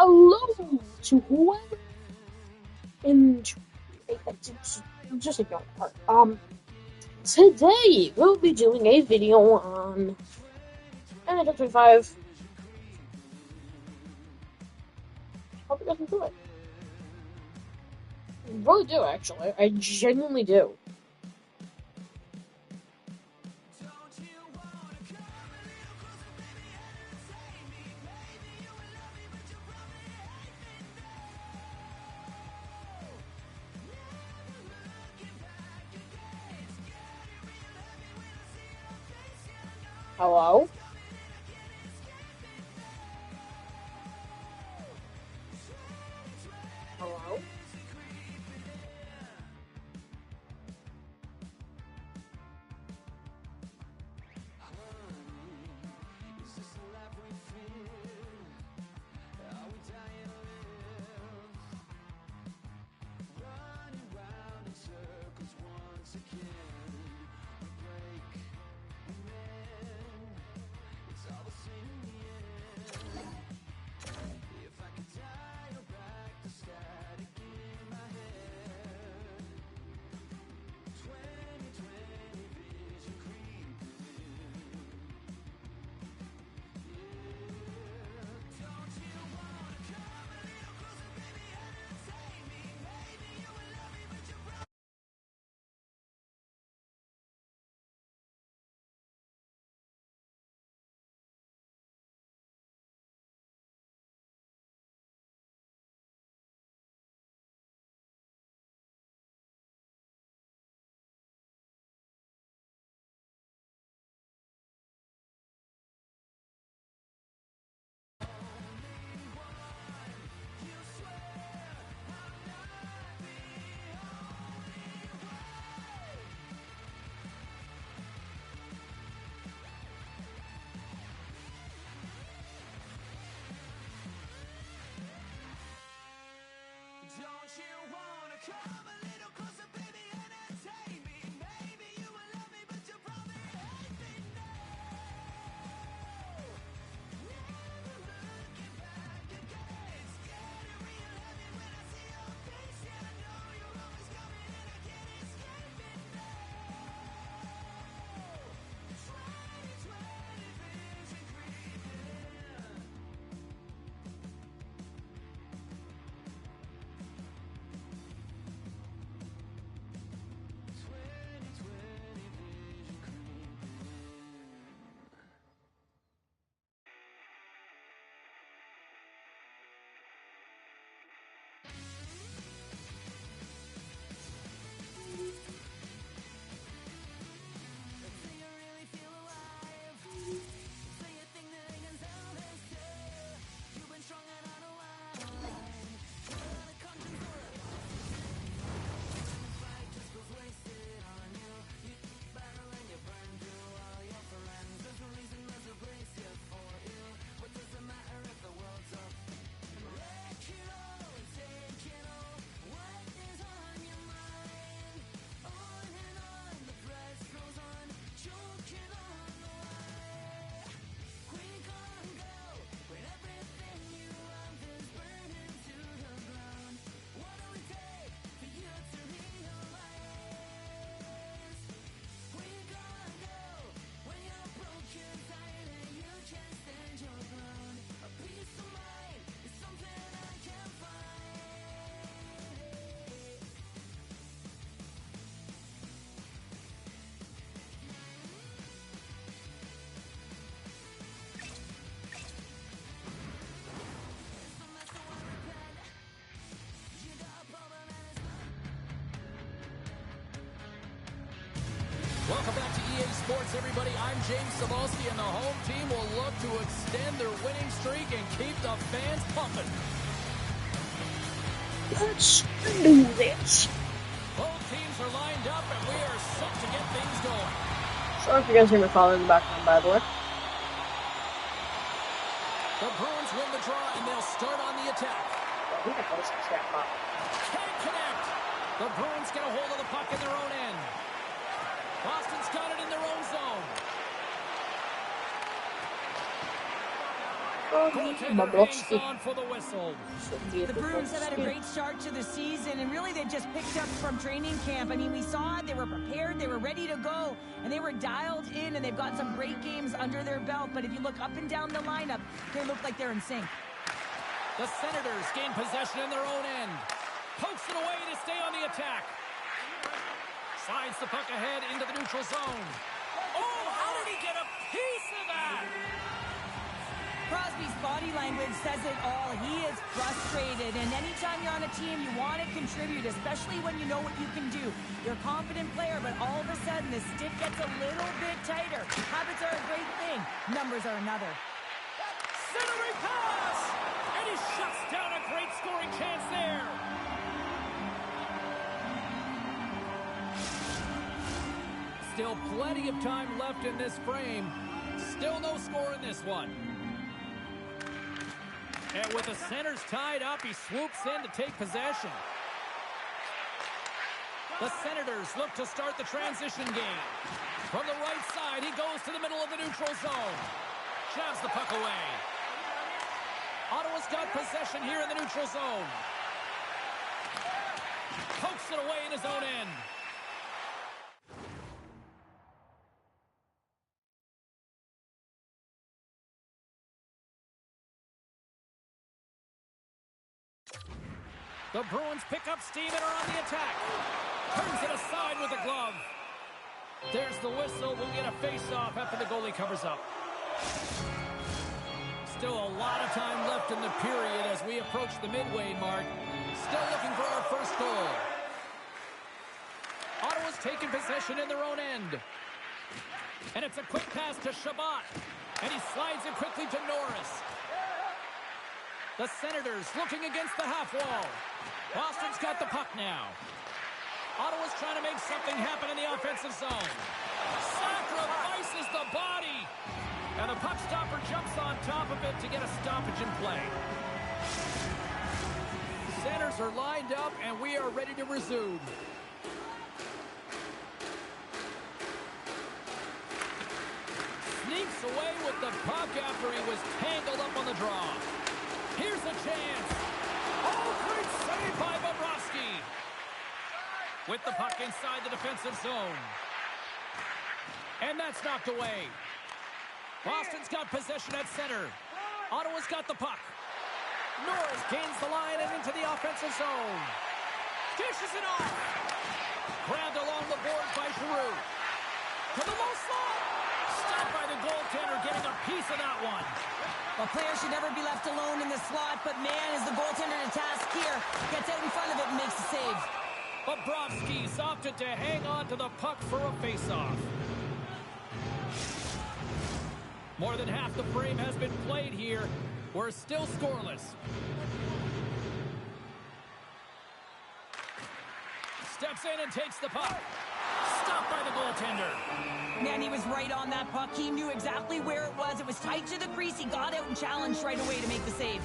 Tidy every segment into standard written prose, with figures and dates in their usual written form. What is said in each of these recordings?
Hello to whoever and just ignore that part. Today we'll be doing a video on NHL 25. Hope you guys enjoy it. I really do, actually. I genuinely do. Hello? Hello? Don't you wanna come a little closer, baby, entertain me? Maybe you will love me, but you probably hate me now. Never looking back again. Scared to realize me when I see your face. Yeah, I know you're always coming and I can't escape it now. 2020 vision creeping. Welcome back to EA Sports, everybody. I'm James Cebulski, and the home team will look to extend their winning streak and keep the fans pumping. Let's do this. Both teams are lined up, and we are set to get things going. Sorry if you guys hear me falling in the background, by the way. The Bruins win the draw, and they'll start on the attack. Well, we got those snap up. Can't connect. The Bruins get a hold of the puck in their own end. Boston's got it in their own zone. Goaltender hangs on for the whistle. The Bruins have had a great start to the season, and really they've just picked up from training camp. I mean, we saw it, they were prepared, they were ready to go, and they were dialed in, and they've got some great games under their belt. But if you look up and down the lineup, they look like they're in sync. The Senators gain possession in their own end. Pokes it away to stay on the attack. Slides the puck ahead into the neutral zone. Oh, how did he get a piece of that? Crosby's body language says it all. He is frustrated, and anytime you're on a team, you want to contribute, especially when you know what you can do. You're a confident player, but all of a sudden, the stick gets a little bit tighter. Habits are a great thing. Numbers are another. Centering pass! And he shuts down a great scoring chance there. Still plenty of time left in this frame. Still no score in this one. And with the centers tied up, he swoops in to take possession. The Senators look to start the transition game. From the right side, he goes to the middle of the neutral zone. Shoves the puck away. Ottawa's got possession here in the neutral zone. Pokes it away in his own end. The Bruins pick up steam and are on the attack. Turns it aside with a glove. There's the whistle. We'll get a face-off after the goalie covers up. Still a lot of time left in the period as we approach the midway mark. Still looking for our first goal. Ottawa's taking possession in their own end. And it's a quick pass to Chabot. And he slides it quickly to Norris. The Senators looking against the half wall. Boston's got the puck now. Ottawa's trying to make something happen in the offensive zone. Sacrifices the body. And the puck stopper jumps on top of it to get a stoppage in play. Centers are lined up and we are ready to resume. Sneaks away with the puck after he was tangled up on the draw. Here's a chance. Oh, great save by Bobrovsky. With the puck inside the defensive zone. And that's knocked away. Boston's got possession at center. Ottawa's got the puck. Norris gains the line and into the offensive zone. Dishes it off. Grabbed along the boards by Giroux. To the low slot. Stopped by the goaltender, getting a piece of that one. A player should never be left alone in the slot, but man, is the goaltender to task here. Gets out in front of it and makes the save. Bobrovsky's opted to hang on to the puck for a face-off. More than half the frame has been played here. We're still scoreless. Steps in and takes the puck. Stopped by the goaltender. Man, he was right on that puck. He knew exactly where it was. It was tight to the crease. He got out and challenged right away to make the save.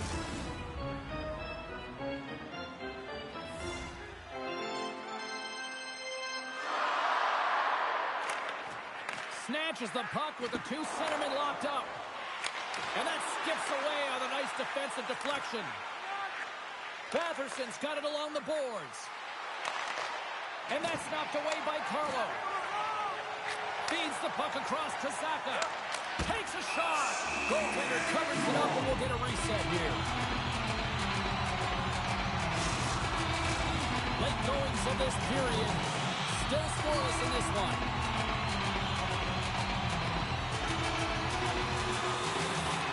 Snatches the puck with the two centermen locked up. And that skips away on a nice defensive deflection. Batherson's got it along the boards. And that's knocked away by Carlo. Feeds the puck across to Zacha. Takes a shot. Goaltender covers it up and we'll get a reset here. Late goings of this period. Still scoreless in this one.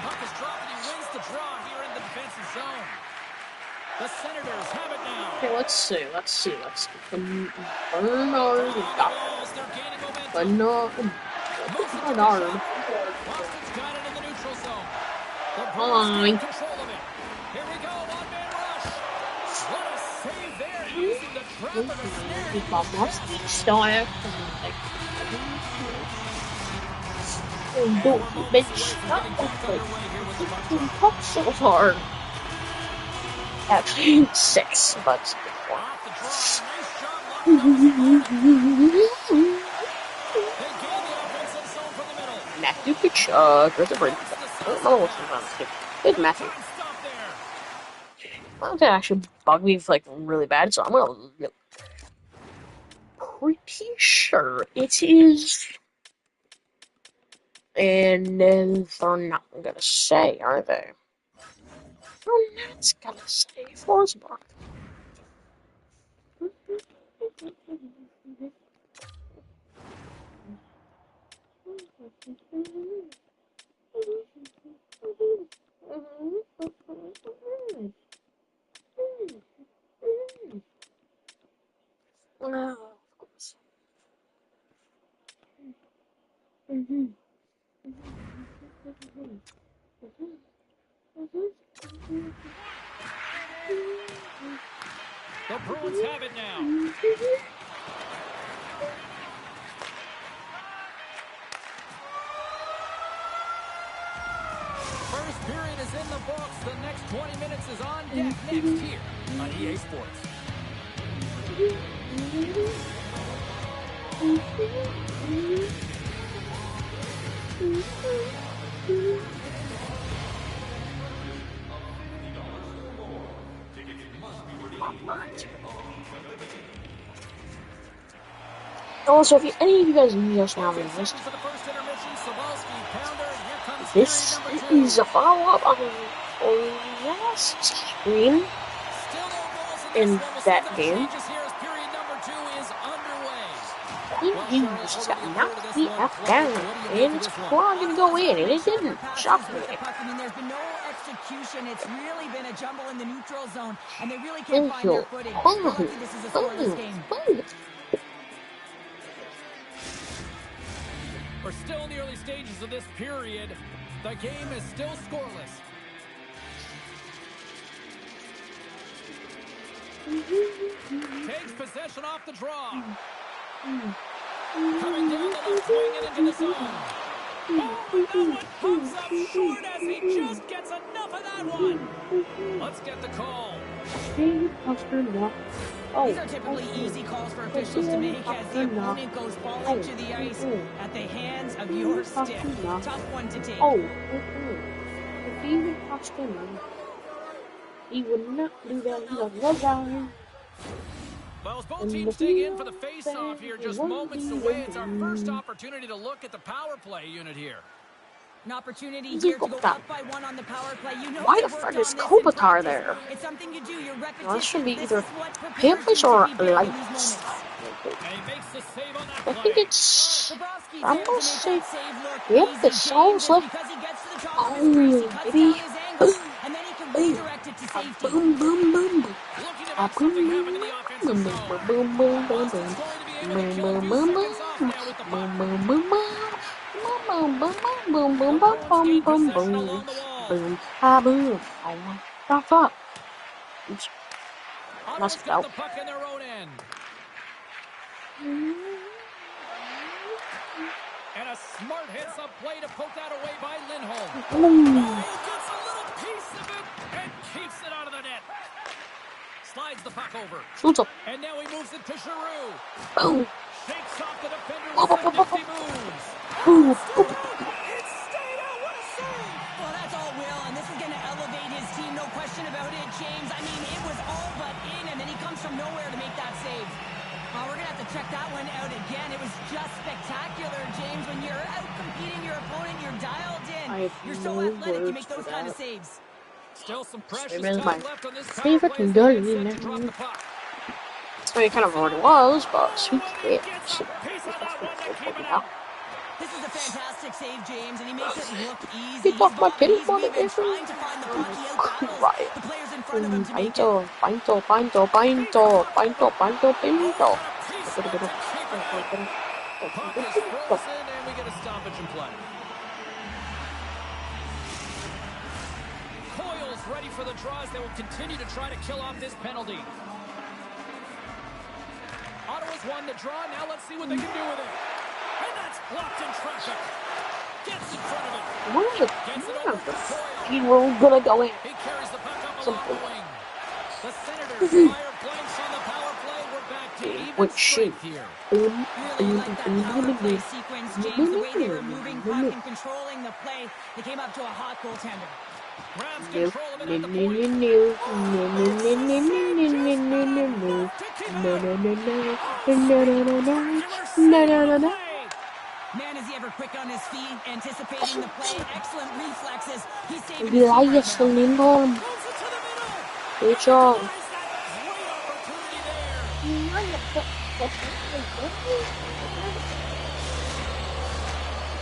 Puck is dropped and he wins the draw here in the defensive zone. The Senators have it now. Okay, let's see. Bernard. Bernard. Boston's got it in the neutral zone. The Hi. Bruins take control of it. Here we go, one-man rush. What a save there, using the trap of the snare. Bobrovsky style. Don't bitch. Puck so hard. Actually, 6, but Off the draw, nice job locking They gain the offensive zone from the middle. Matthew Kachuk, there's a break. I don't know what's going on. Good Matthew. Time stop there. Well, that actually bugged me like really bad, so I'm gonna pretty sure it is. And then they're not gonna say, are they? They're not gonna say Forsberg. Oh, of course. The Bruins have it now. First period is in the books. The next 20 minutes is on deck next here on EA Sports. Also, if any of you guys need us now, this For the first intermission, Sabalski, pounder, and here comes this period number 2. is a follow-up on last stream Still no goals in this one. that We'll see game. changes here as period number 2 is underway. He just got knocked the F down, and it's probably gonna go in, and it didn't. Shockingly. I mean, there's been no execution. It's really been a jumble in the neutral zone, and they really can't find their footing. They're lucky this is a scoreless game. We're still in the early stages of this period. The game is still scoreless. Takes possession off the draw. Coming down the left wing and into the zone. Oh, and that one comes up short as he just gets enough of that one. Let's get the call. These are typically easy calls for officials to make as the opponent goes falling to the ice at the hands of your stick. Tough one to take. If he would touch him, he would not do that. He does love that. Well, as both teams dig in for the face-off here, just moments away, it's our first opportunity to look at the power play unit here. An opportunity here to go up by 1 on the power play. You know, why the fuck is Kopitar there? It's something you do. Your repetition. Well, this should be either Panthers or Lights. I think it's. I'm gonna say. Yep, it's Saul's left. Oh, baby. Boom, boom, boom. Boom, boom, boom, boom, boom, boom, boom, boom. Boom, boom, boom, boom. Boom, boom, boom, boom. Boom, boom, boom, boom, boom, boom, boom, boom, boom, ah, boom. Oh, the fuck. Oops. Must go. And a smart heads-up play to poke that away by Lindholm. Boom. Gets a little piece of it and keeps it out of the net. Slides the puck over. Shoots up. And now he moves it to Giroux. Boom. Shakes off the defender with some nifty moves. Boom. It's stayed out. What a save. Well, that's all Will, and this is going to elevate his team. No question about it, James. I mean, it was all but in, and then he comes from nowhere to make that save. We're going to have to check that one out again. It was just spectacular, James. When you're out competing your opponent, you're dialed in. You're so athletic, you make those kind of saves. Still some precious It is time my left on this power favorite play as goal they in get there. set to drop the puck. I mean, it kind of already was, but sweet shit. This is a fantastic save, James, and he makes it look easy. Keep off my pity for the He's trying to find the puck. He outbattles the players in front of him to make it. Pinto. Puck is frozen, and we get a stoppage in play. Coyle's ready for the draws. They will continue to try to kill off this penalty. Ottawa's won the draw. Now let's see what they can do with it. And that's blocked in traffic. Gets in front of it. We're gonna go in. He carries the puck up along the wing. The Senators fire blanks on the power play. We're back to even strength here. Really like that power play sequence, James. The way they were moving puck and controlling the play. They came up to a hot goaltender. Grabs No, control of it no, at the no, point. no, no, no, Oh, no, it's no, a save. no, Just got no, enough no, to keep it no, out. no, no, no, Oh, no, no, no, spectacular no, save on no, the no, no. play. Man, is he ever quick on his feet, anticipating the play. Excellent reflexes. He's saving his feet right now. Elias'ın oğlum. Moves it to the middle. Hiç And he ol. denies that great opportunity there.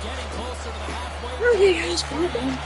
Getting closer to the halfway point in this frame.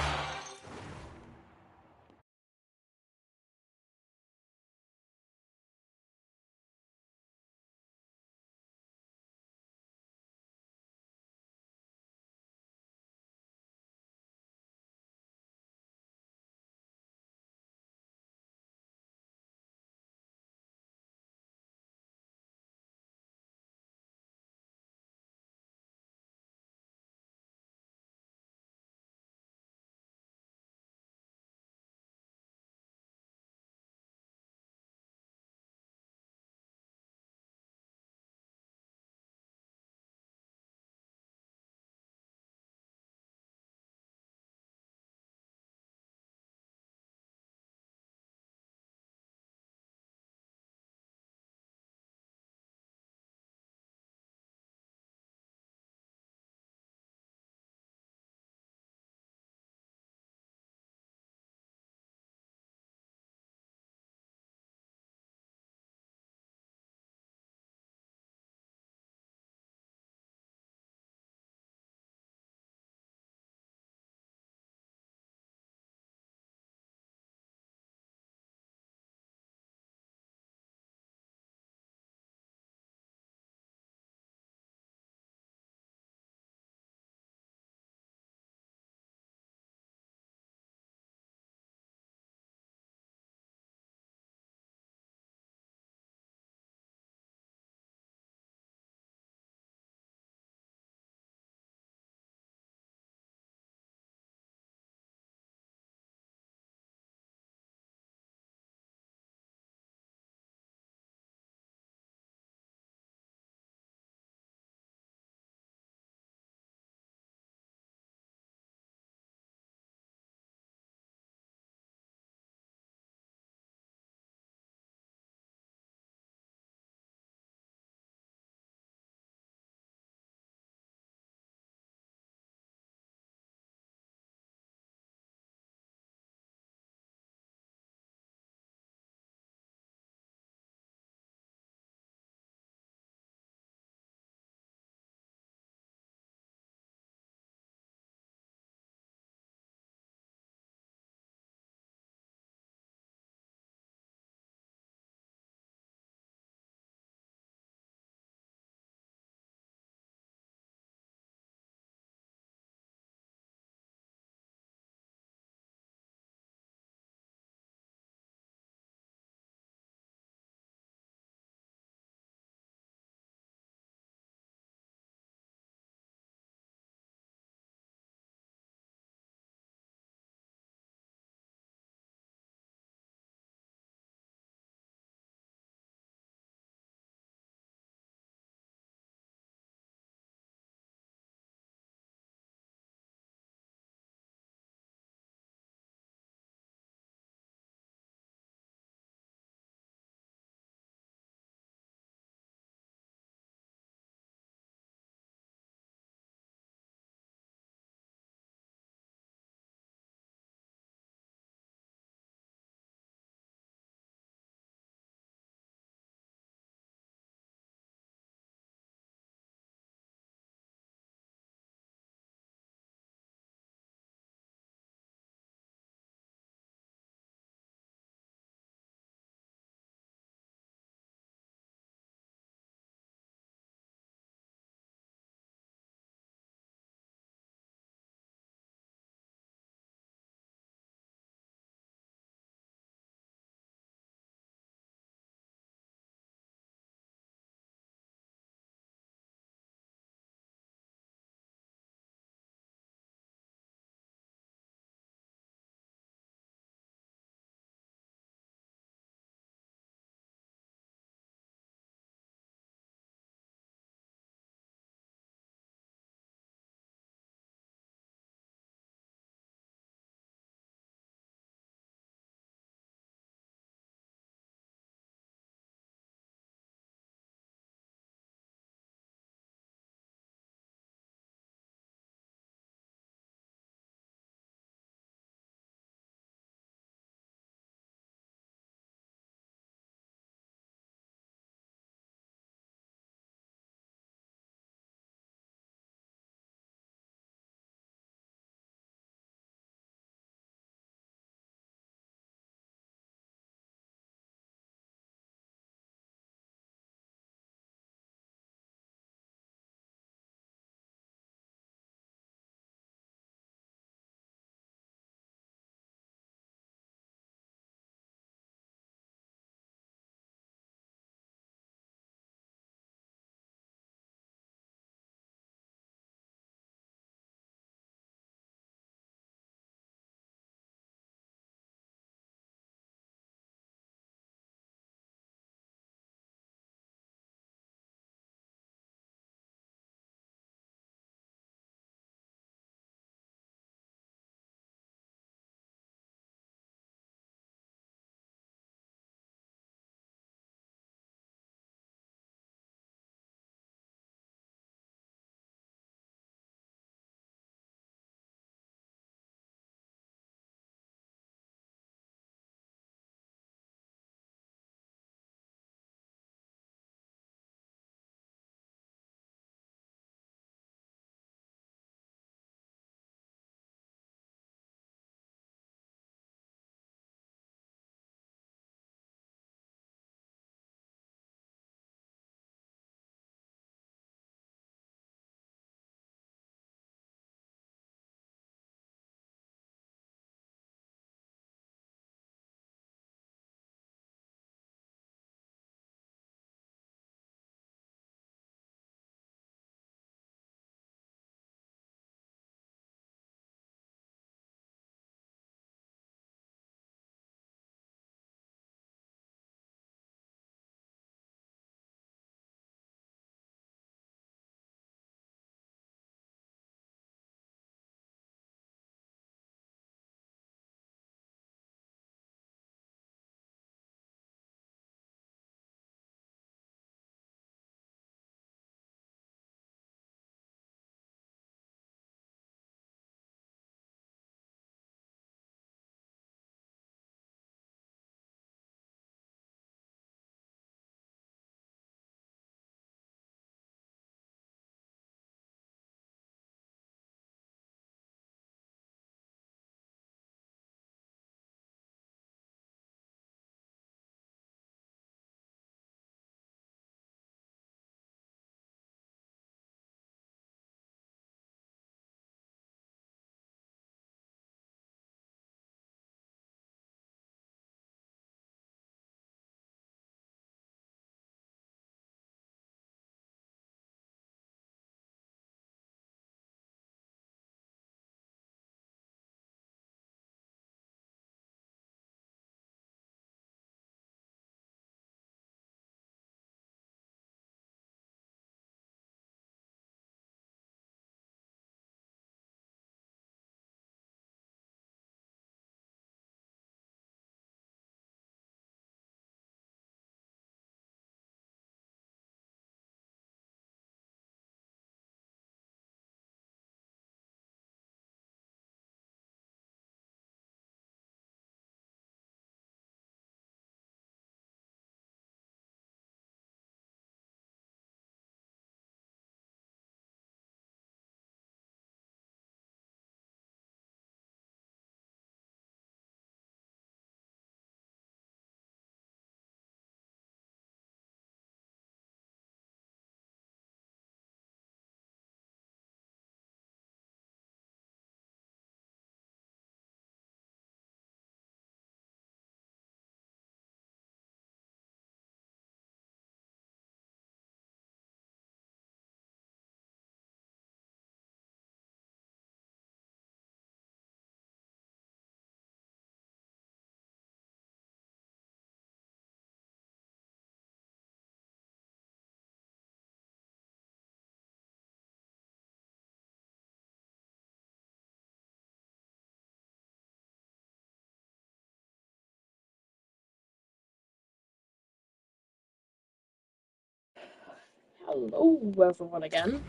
Hello, everyone, again.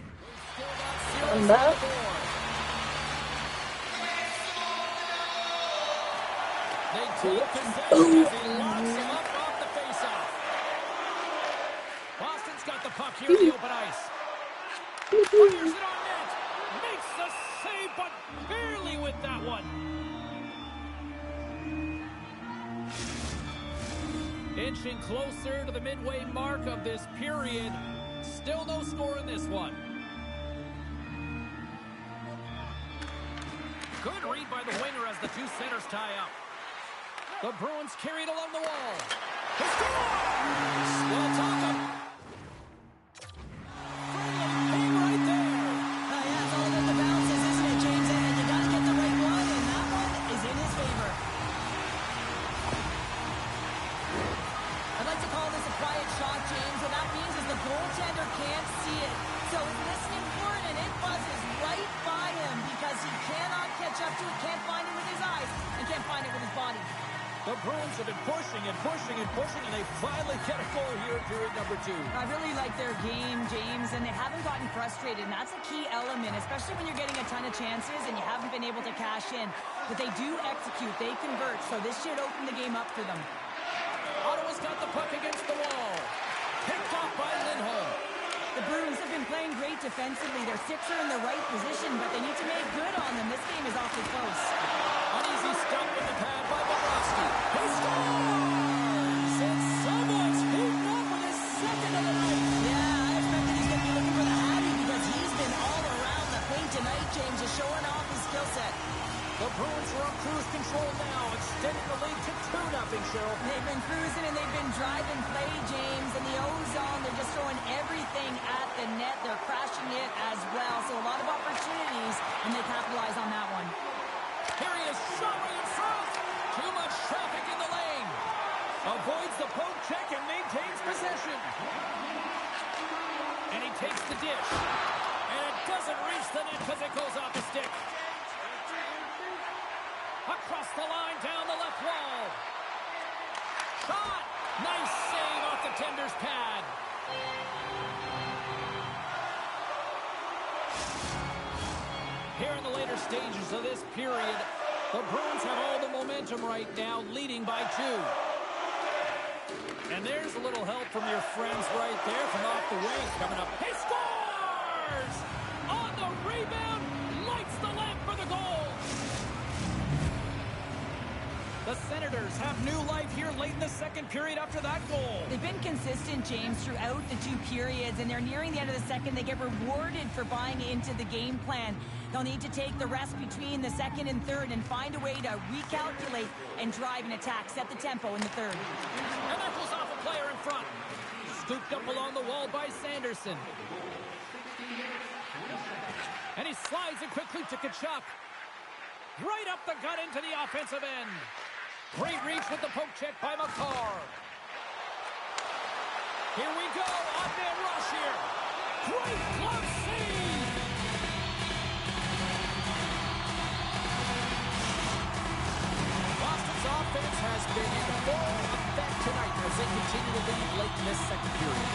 Still got I'm zeros on the back. board. They take possession as he locks him up off the faceoff. Boston's got the puck here in the open ice. Fires it on net. Makes the save, but barely with that one. Inching closer to the midway mark of this period. Still no score in this one. Good read by the winger as the two centers tie up. The Bruins carried along the wall. He scores! Well, talk of friendly ping right there. Yeah, it's all about the bounces, isn't it, James? And you got to get the right one, and that one is in his favor. I'd like to call this a quiet shot, James. What that means is the goaltender can't see it. So he's listening for it, and it buzzes right by him because he cannot catch up to it, can't find it with his eyes, and can't find it with his body. The Bruins have been pushing and pushing and pushing, and they finally get a goal here in period number 2. I really like their game, James, and they haven't gotten frustrated, and that's a key element, especially when you're getting a ton of chances and you haven't been able to cash in. But they do execute, they convert, so this should open the game up for them. Ottawa's got the puck against the wall. Picked off by Lindholm. The Bruins have been playing great defensively. Their sticks are in the right position, but they need to make good on them. This game is awfully close. Uneasy stop with the pad by Bobrovsky. He scores! And someone's heating up with his second of the night. Yeah, I expected he's going to be looking for the Hattie because he's been all around the paint tonight, James, just showing off his skill set. The Bruins are on cruise control now, extending the lead to 2-0, Cheryl. They've been cruising and they've been driving play, James, and the O-zone, they're just throwing everything at the net. They're crashing it as well, so a lot of opportunities, and they capitalize on that one. Here he is, shot right in front. Too much traffic in the lane. Avoids the poke check and maintains possession. And he takes the dish. And it doesn't reach the net because it goes off the stick. Across the line, down the left wall. Shot! Nice save off the tender's pad. Here in the later stages of this period, the Bruins have all the momentum right now, leading by 2. And there's a little help from your friends right there from off the wing. Coming up, he scores! On the rebound, lights the lamp for the goal. The Senators have new life here late in the second period after that goal. They've been consistent, James, throughout the 2 periods, and they're nearing the end of the second. They get rewarded for buying into the game plan. They'll need to take the rest between the second and third and find a way to recalculate and drive an attack, set the tempo in the third. And that goes off a player in front. Scooped up along the wall by Sanderson. And he slides it quickly to Tkachuk. Right up the gut into the offensive end. Great reach with the poke check by Makar. Here we go. Odd-man rush here. Great glove save. Boston's offense has been in full effect tonight as they continue to lead late in this second period.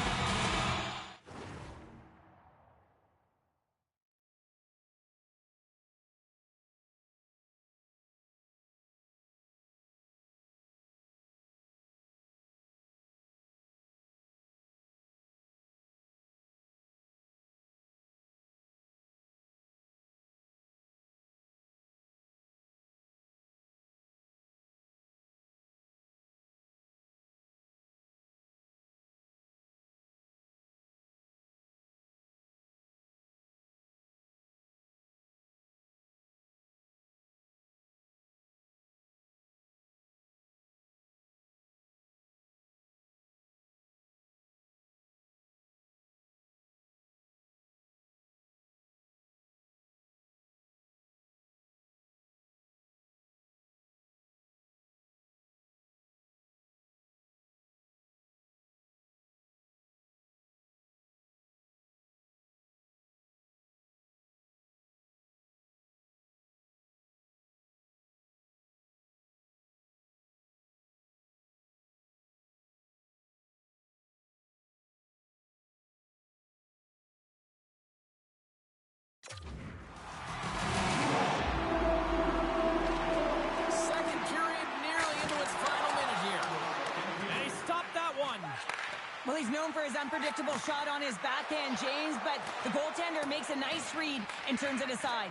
Well, he's known for his unpredictable shot on his backhand, James, but the goaltender makes a nice read and turns it aside.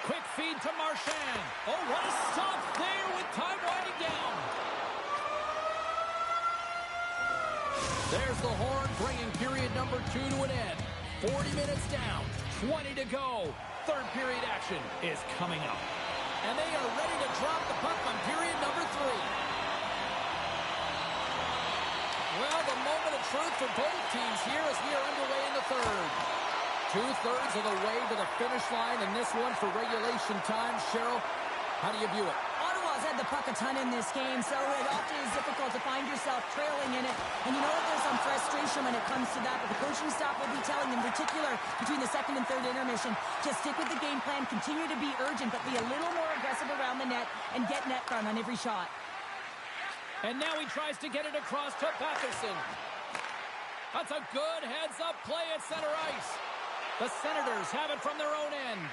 Quick feed to Marchand. Oh, what a stop there with time winding down. There's the horn, bringing period number 2 to an end. 40 minutes down, 20 to go. Third period action is coming up. And they are ready to drop the puck on period number 3. Well, the moment of truth for both teams here as we are underway in the third. 2/3 of the way to the finish line, and this one for regulation time. Cheryl, how do you view it? Ottawa's had the puck a ton in this game, so it often is difficult to find yourself trailing in it. And you know what? There's some frustration when it comes to that, but the coaching staff will be telling, in particular, between the second and third intermission, just stick with the game plan, continue to be urgent, but be a little more aggressive around the net and get net front on every shot. And now he tries to get it across to Patterson. That's a good heads-up play at center ice. The Senators have it from their own end.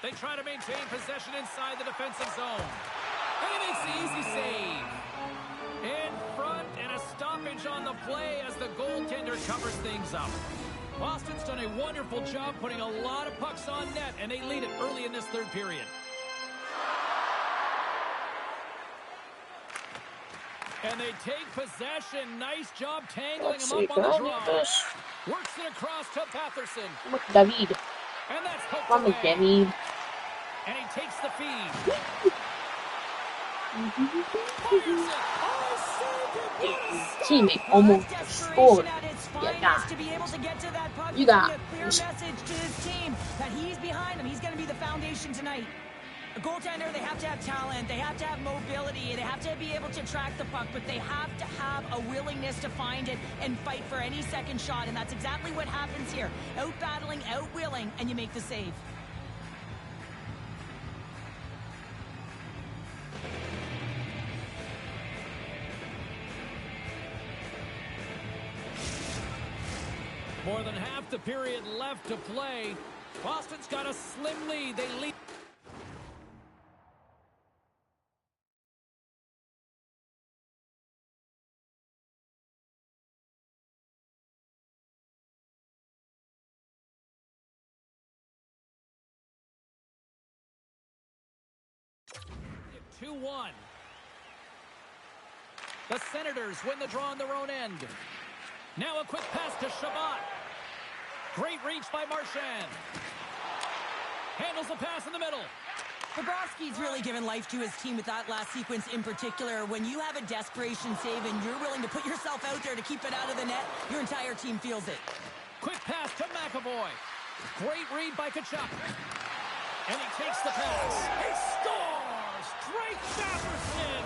They try to maintain possession inside the defensive zone. And he makes the easy save. In front, and a stoppage on the play as the goaltender covers things up. Boston's done a wonderful job putting a lot of pucks on net, and they lead it early in this third period. And they take possession. Nice job tangling him up on the draw. Works it across to Patterson. David. And that's poked Vamos, away. David. And he takes the feed. Teammate almost scored. To be able to get to that puck, You got a clear message to his team that he's behind him. He's going to be the foundation tonight. A goaltender, they have to have talent, they have to have mobility, they have to be able to track the puck, but they have to have a willingness to find it and fight for any second shot, and that's exactly what happens here. Out-battling, out-willing, and you make the save. More than half the period left to play. Boston's got a slim lead. They lead. At 2-1. The Senators win the draw on their own end. Now a quick pass to Chabot. Great reach by Marchand. Handles the pass in the middle. Bobrovsky's really given life to his team with that last sequence in particular. When you have a desperation save and you're willing to put yourself out there to keep it out of the net, your entire team feels it. Quick pass to McAvoy. Great read by Tkachuk. And he takes the pass. He scores! Drake Batherson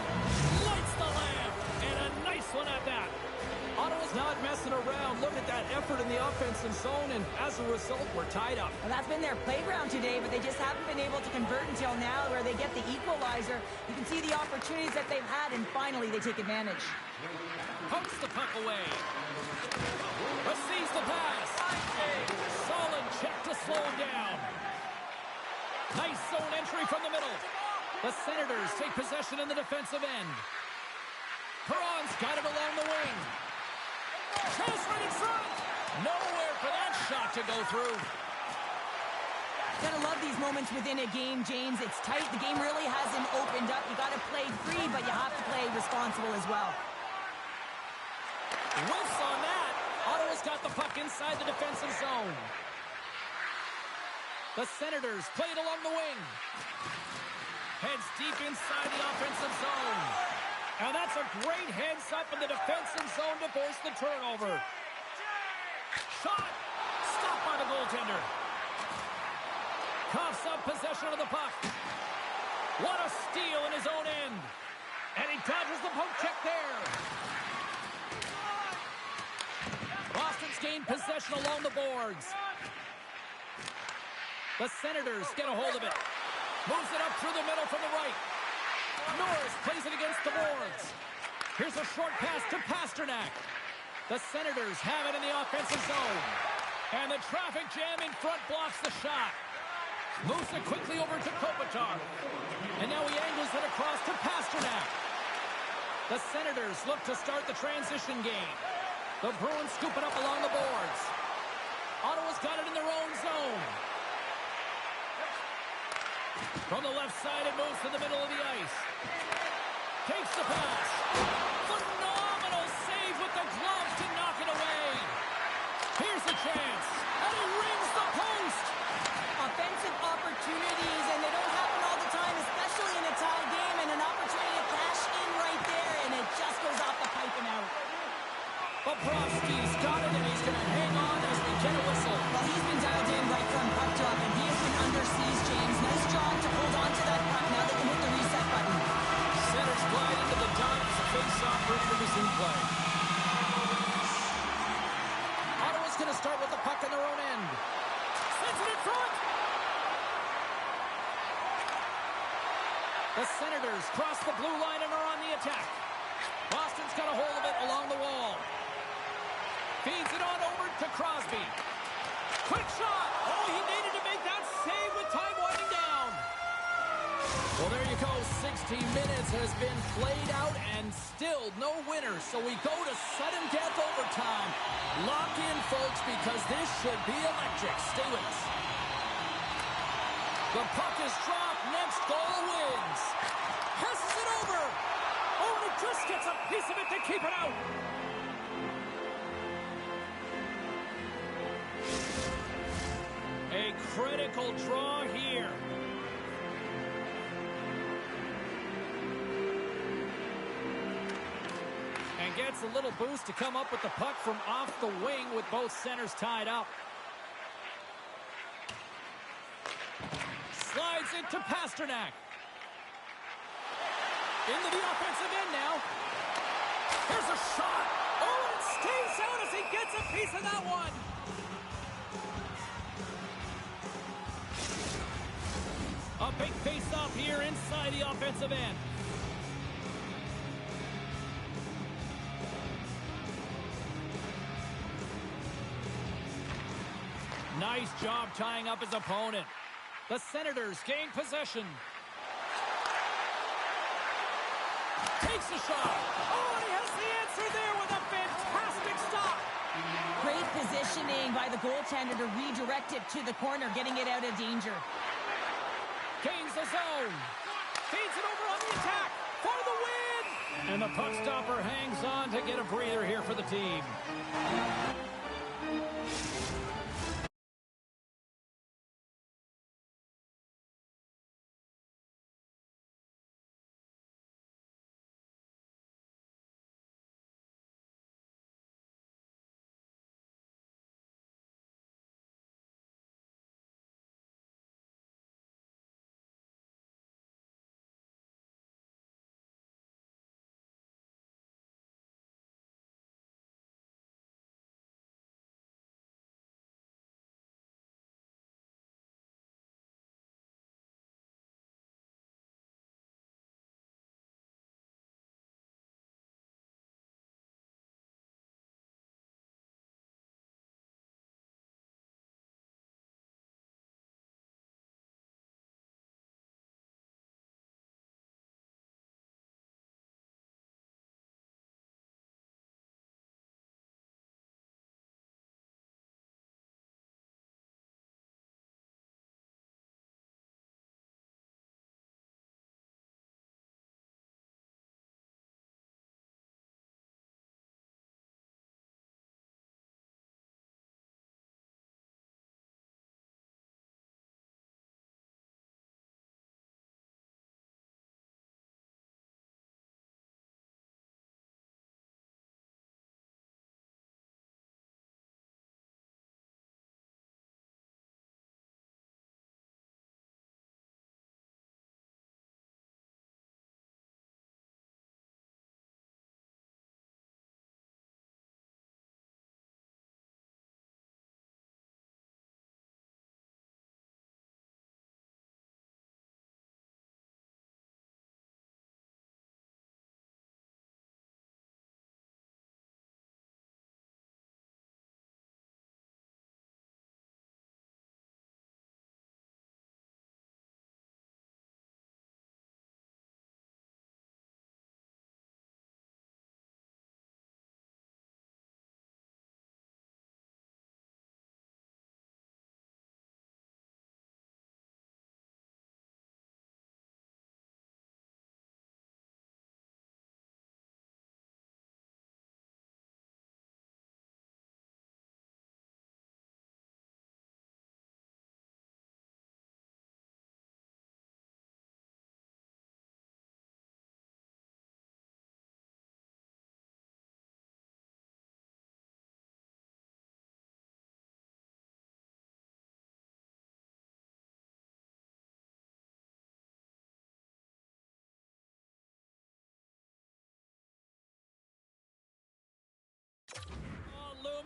lights the lamp. And a nice one at that. Ottawa's not messing around. Look at that effort in the offensive zone, and as a result, we're tied up. Well, that's been their playground today, but they just haven't been able to convert until now where they get the equalizer. You can see the opportunities that they've had, and finally they take advantage. Pokes the puck away. Receives the pass. Solid check to slow him down. Nice zone entry from the middle. The Senators take possession in the defensive end. Perron's got it along the wing. Chase right in front. Nowhere for that shot to go through. Gotta love these moments within a game, James. It's tight. The game really hasn't opened up. You gotta play free, but you have to play responsible as well. Whiffs on that. Ottawa's got the puck inside the defensive zone. The Senators play it along the wing. Heads deep inside the offensive zone. And that's a great heads-up in the defensive zone to force the turnover. Shot! Stopped by the goaltender. Coughs up possession of the puck. What a steal in his own end. And he dodges the poke check there. Boston's gained possession along the boards. The Senators get a hold of it. Moves it up through the middle from the right. Norris plays it against the boards. Here's a short pass to Pasternak. The Senators have it in the offensive zone. And the traffic jam in front blocks the shot. Moves it quickly over to Kopitar. And now he angles it across to Pasternak. The Senators look to start the transition game. The Bruins scoop it up along the boards. Ottawa's got it in their own zone. From the left side, it moves to the middle of the ice. Takes the pass. Phenomenal save with the gloves to knock it away. Here's a chance. And he rings the post. Offensive opportunities, and they don't happen all the time, especially in a tie game, and an opportunity to cash in right there, and it just goes off the pipe and out. Bobrovsky's got it, and he's going to hang on as we get a whistle. Well, he's been dialed in right from puck drop, and he has been under siege, James. Nice job to hold on to that puck. Now they can hit the reset button. Centers glide into the dot as a face-off ready to resume play. Ottawa's going to start with the puck in their own end. Sends it in front. The Senators cross the blue line and are on the attack. Boston's got a hold of it along the wall. Feeds it on over to Crosby. Quick shot. Oh, he needed to make that save with time winding down. Well, there you go. 60 minutes has been played out and still no winner. So we go to sudden death overtime. Lock in, folks, because this should be electric. Stay with us. The puck is dropped. Next goal wins. Passes it over. Oh, and it just gets a piece of it to keep it out. A critical draw here. And gets a little boost to come up with the puck from off the wing with both centers tied up. Slides it to Pastrnak. Into the offensive end now. Here's a shot. Oh, and it stays out as he gets a piece of that one. A big face-off here inside the offensive end. Nice job tying up his opponent. The Senators gain possession. Takes a shot. Oh, and he has the answer there with a fantastic stop. Great positioning by the goaltender to redirect it to the corner, getting it out of danger. Gains the zone. Feeds it over on the attack for the win. And the puck stopper hangs on to get a breather here for the team.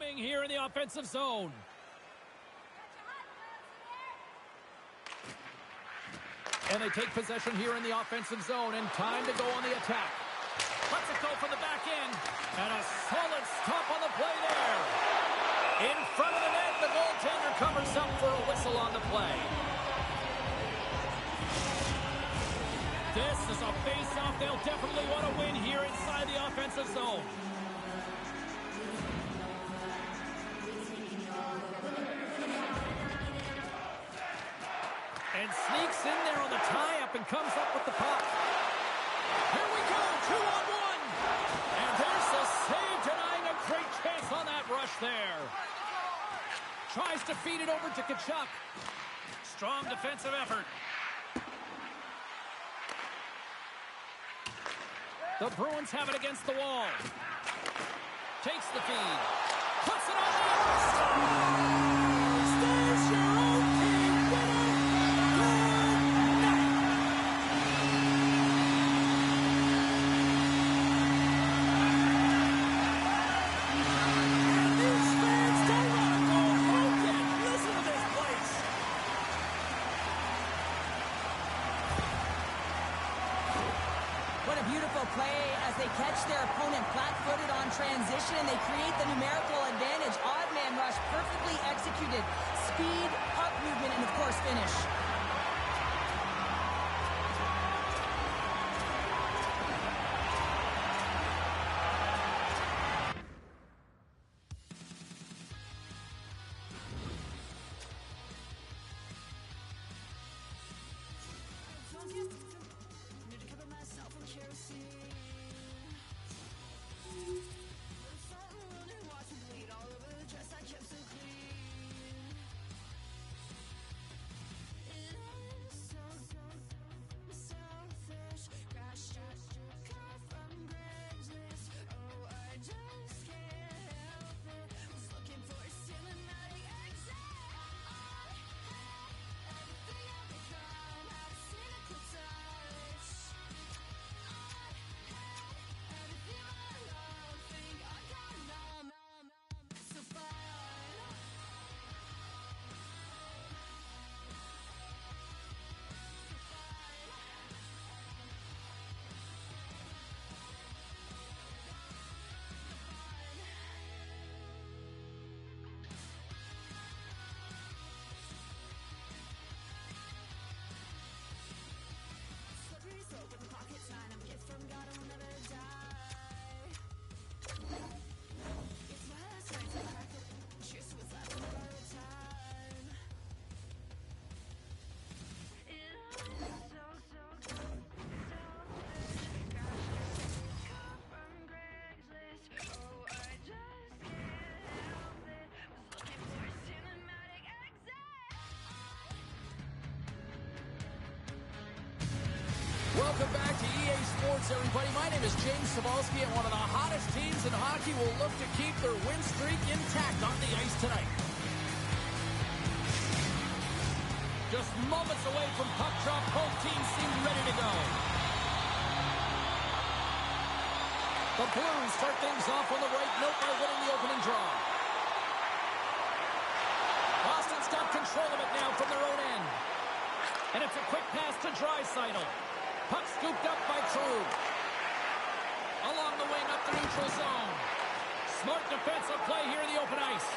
coming here in the offensive zone. And they take possession here in the offensive zone, and time to go on the attack. Let's it go from the back end. And a solid stop on the play there. In front of the net, the goaltender covers up for a whistle on the play. This is a face-off they'll definitely want to win here inside the offensive zone. And sneaks in there on the tie-up and comes up with the puck. Here we go, 2-on-1. And there's the save, denying a great chance on that rush there. Tries to feed it over to Tkachuk. Strong defensive effort. The Bruins have it against the wall. Takes the feed. Puts it on the outside. There's your OK winner. Good night. These fans don't want to go home yet. Listen to this place. What a beautiful play as they catch their opponent flat-footed on transition and they create the numerical advantage. Odd man rush, perfectly executed. Speed, puck movement, and of course finish. Welcome back to EA Sports, everybody. My name is James Cybulski, and one of the hottest teams in hockey will look to keep their win streak intact on the ice tonight. Just moments away from puck drop, both teams seem ready to go. The Blues start things off on the right note by winning the opening draw. Boston's got control of it now from their own end. And it's a quick pass to Draisaitl. Puck scooped up by True. Along the wing up the neutral zone. Smart defensive play here in the open ice.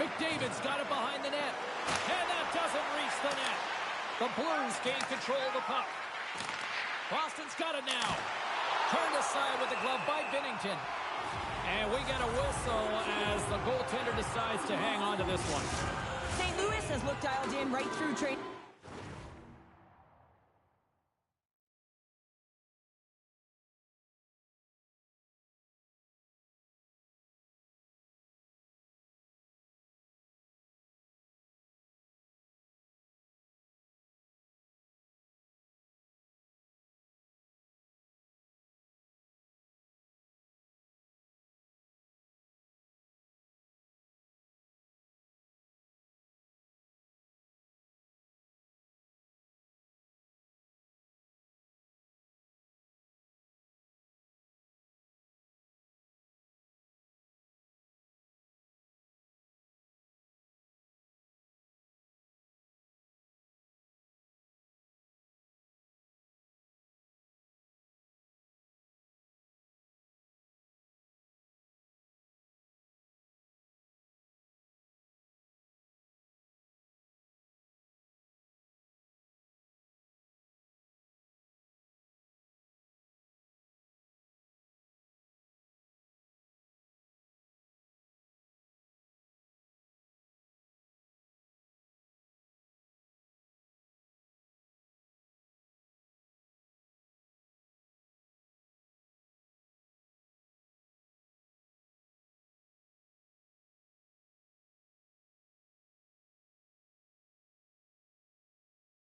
McDavid's got it behind the net. And that doesn't reach the net. The Blues gain control of the puck. Boston's got it now. Turned aside with the glove by Binnington. And we get a whistle as the goaltender decides to hang on to this one. St. Louis has looked dialed in right through trade.